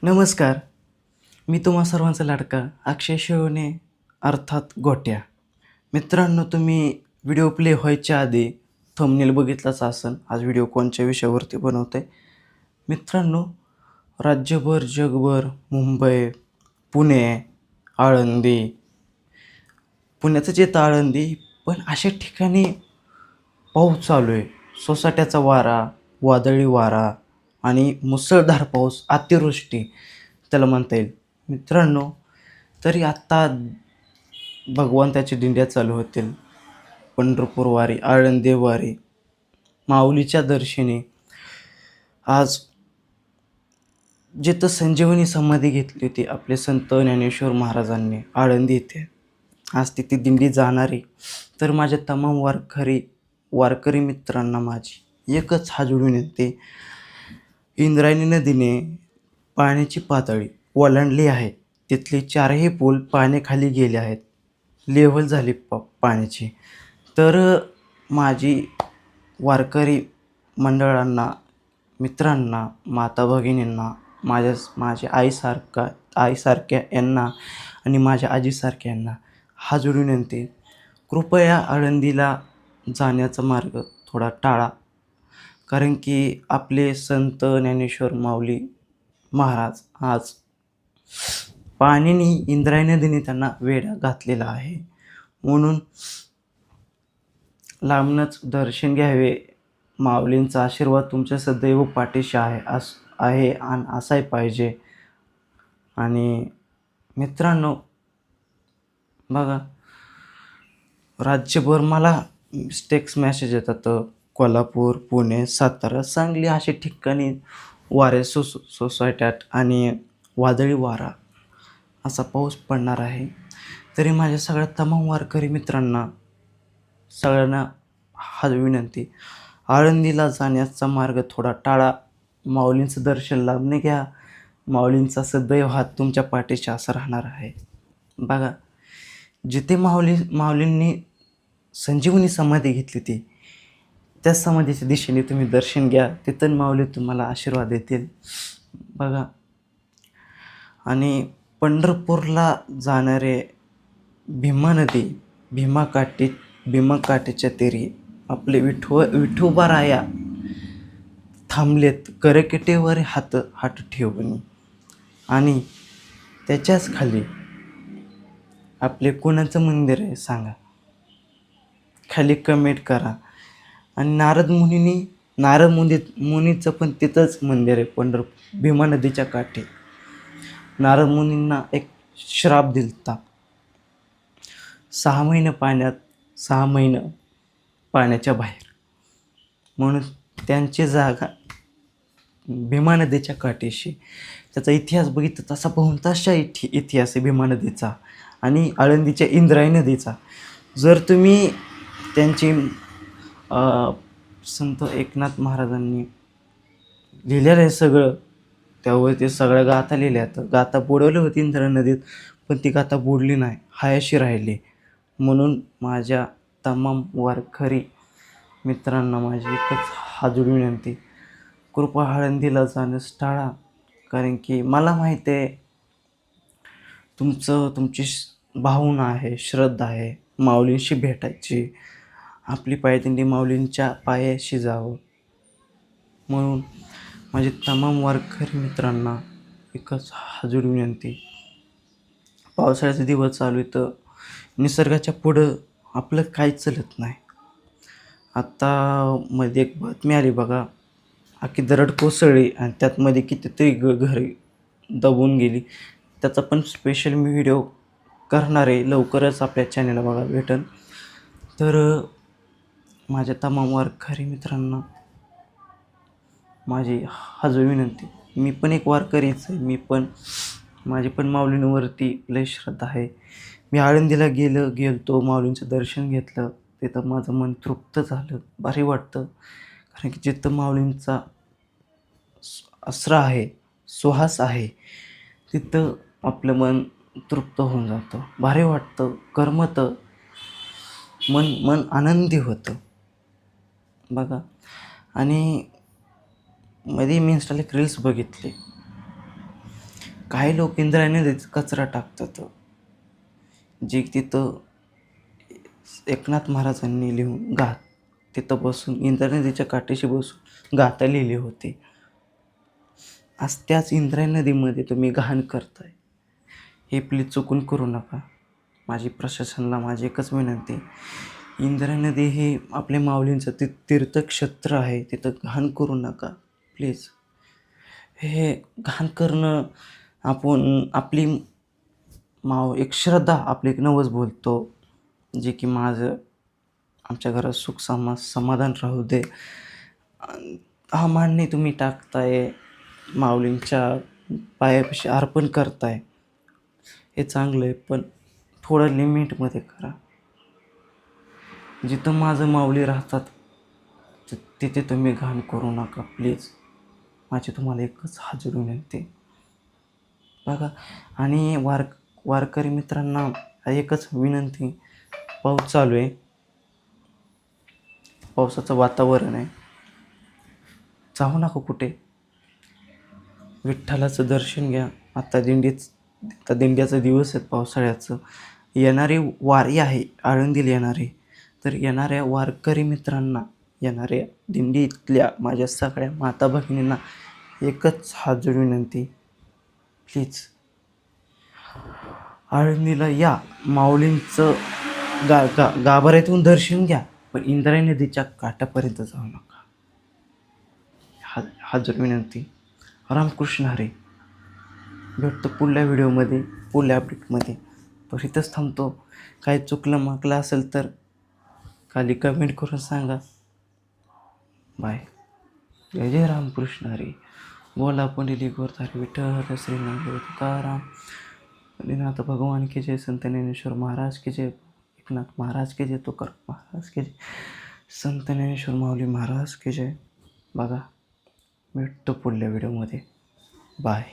नमस्कार. मी तुम्हा सर्वांचा लाडका अक्षय शिवणे अर्थात गोट्या. मित्रांनो, तुम्ही व्हिडिओ प्ले व्हायच्या आधी थंबनेल बघितलाच असेल. आज व्हिडिओ कोणत्या विषयावरती बनवतो आहे. मित्रांनो, राज्यभर, जगभर, मुंबई, पुणे, आळंदी, पुण्याचंच येतं आळंदी, पण अशा ठिकाणी पाऊस चालू आहे. सोसाट्याचा वारा, वादळी वारा आणि मुसळधार पाऊस, अतिवृष्टी त्याला म्हणता येईल. मित्रांनो, तरी आत्ता भगवंताची दिंड्या चालू होतील. पंढरपूर वारी, आळंदी वारी, माऊलीच्या दर्शनी. आज जिथं संजीवनी समाधी घेतली होती आपले संत ज्ञानेश्वर महाराजांनी आळंदी येथे, आज तिथे दिंडी जाणारी. तर माझ्या तमाम वारकरी मित्रांना माझी एकच हात जोडून येते, इंद्रायणी नदीने पाण्याची पातळी ओलांडली आहे. तिथले चारही पूल पाण्याखाली गेले आहेत, लेव्हल झाली पाण्याची. तर माझी वारकरी मंडळांना, मित्रांना, माता भगिनींना, माझ्या आईसारख्या यांना आणि माझ्या आजीसारख्या यांना हात जोडून विनंती, कृपया आळंदीला जाण्याचा मार्ग थोडा टाळा. कारण की आपले संत ज्ञानेश्वर माऊली महाराज आज पाण्याने, इंद्रायणी नदीने त्यांना वेढा घातलेला आहे. म्हणून लांबनच दर्शन घ्यावे. माऊलींचा आशीर्वाद तुमच्या सदैव पाठीशी आहे आणि असाही पाहिजे. आणि मित्रांनो, बघा, राज्यभर मला टेक्स्ट मेसेज येतात. कोल्हापूर, पुणे, सातारा, सांगली अशा ठिकाणी वारे सोसायट्यात आणि वादळी वारा असा पाऊस पडणार आहे. तरी माझ्या सगळ्या तमाम वारकरी मित्रांना सगळ्यांना हात विनंती, आळंदीला जाण्याचा मार्ग थोडा टाळा. माऊलींचं दर्शन लांबने घ्या. माऊलींचा सदैव हात तुमच्या पाठीशी असा राहणार आहे. बघा, जिथे माऊलींनी संजीवनी समाधी घेतली होती, त्या समाधीच्या दिशेने तुम्ही दर्शन घ्या. तिथं माऊली तुम्हाला आशीर्वाद देतील. बघा, आणि पंढरपूरला जाणारे भीमा नदी, भीमाकाठीच्या तीरी आपले विठोबाराया थांबलेत, करकेटेवर हात ठेवून. आणि त्याच्याच खाली आपले कोणाचं मंदिर आहे सांगा, खाली कमेंट करा. आणि नारद मुनीचं पण तिथंच मंदिर आहे भीमा नदीच्या काठी. नारद मुनींना एक श्राप दिलता, 6 महिने पाण्यात, 6 महिने पाण्याच्या बाहेर. म्हणून त्यांची जागा भीमा नदीच्या काठीशी. त्याचा इतिहास बघितला तसा बहुतांशा इतिहास आहे भीमा नदीचा आणि आळंदीच्या इंद्रायणी नदीचा. जर तुम्ही त्यांची संत एकनाथ महाराजांनी लिहिलेलं आहे सगळं, त्यावरती सगळ्या गाथा लिहिल्या. तर गाथा बुडवली होती इंद्रायणी नदीत, पण ती गाथा बुडली नाही, हायशी राहिली. म्हणून माझ्या तमाम वारकरी मित्रांना माझी एकच हात जोडून विनंती, कृपा आळंदीला जाण्यास टाळा. कारण की मला माहीत आहे तुमची भावना आहे, श्रद्धा आहे माऊलींशी भेटायची, आपली पायदिंडी माऊलींच्या पायाशी जावं. म्हणून माझे तमाम वारकरी मित्रांना एकच हात जोडून विनंती, पावसाळ्याचे दिवस चालू आहे तर निसर्गाच्या पुढं आपलं काहीच चलत नाही. आत्ता मध्ये एक बातमी आली बघा, अख्खी दरड कोसळली आणि त्यातमध्ये कितीतरी घरे दबून गेली. त्याचा पण स्पेशल मी व्हिडिओ करणार आहे, लवकरच आपल्या चॅनलला बघा भेटेल. तर माझ्या तमाम वारकरी मित्रांना माझी हाजर विनंती, मी पण एक वारकरीच आहे. माझी पण माऊलींवरती लय श्रद्धा आहे. मी आळंदीला गेलतो, माऊलींचं दर्शन घेतलं. तिथं माझं मन तृप्त झालं, भारी वाटतं. कारण की जिथं माऊलींचा आसरा आहे, सुहास आहे, तिथं आपलं मन तृप्त होऊन जातं, भारी वाटतं, करमतं, मन आनंदी होतं. बघा, आणि मध्ये मी इंस्टाला एक रील्स बघितली, काही लोक इंद्रायणी नदीत कचरा टाकतात, जे तिथं एकनाथ महाराजांनी लिहून तिथं बसून इंद्रायणी नदीच्या काठीशी बसून गाथा लिहिली होती. आज त्याच इंद्रायणी नदीमध्ये तुम्ही घाण करताय. हे प्लीज चुकून करू नका. माझी प्रशासनाला माझी एकच विनंती, इंद्रायणी नदी हे आपल्या माऊलींचं तीर्थक्षेत्र आहे, तिथं घाण करू नका प्लीज. हे घाण करणं आपली एक श्रद्धा, आपली एक नवस बोलतो, जे की आमच्या घरात सुख समाधान राहू दे. हा मान्य, तुम्ही टाकताय माऊलींच्या पायापाशी अर्पण करताय, हे चांगलं आहे, पण थोडं लिमिटमध्ये करा. जिथं माझं माऊली राहतात तिथे तुम्ही घाण करू नका प्लीज. माझी तुम्हाला एकच हाजीर विनंती बघा. आणि वारकरी मित्रांना एकच विनंती, पाऊस चालू आहे, पावसाचं वातावरण आहे, जाऊ नका कुठे. विठ्ठलाचं दर्शन घ्या. आता दिंड्याचा दिवस आहेत पावसाळ्याचं. येणारी वारी आहे आळंदीला येणारी, तर येणाऱ्या वारकरी मित्रांना, येणाऱ्या दिंडीतल्या माझ्या सगळ्या माता भगिनींना एकच हाजीर विनंती, प्लीज आळंदीला या. माऊलींचं गाभाऱ्यातून दर्शन घ्या, पण इंद्रायणी नदीच्या काठापर्यंत जाऊ नका. हाजीर विनंती. रामकृष्ण हरी. भेटतो पुढल्या व्हिडिओमध्ये, पुढल्या अपडेटमध्ये. तो इथंच थांबतो. काही चुकलं मागलं असेल तर खाली कमेंट करून सांगा. बाय. जय जय रामकृष्ण हरी. बोला पंडित गोरधारी विठ्ठल श्री ज्ञानदेव तुकाराम नाथ भगवान के जय, संत ज्ञानेश्वर महाराज के जय, एकनाथ महाराज के जय, तुकाराम महाराज के जय, संत ज्ञानेश्वर माऊली महाराज के जय. बघा, भेटतो पुढल्या व्हिडिओमध्ये. बाय.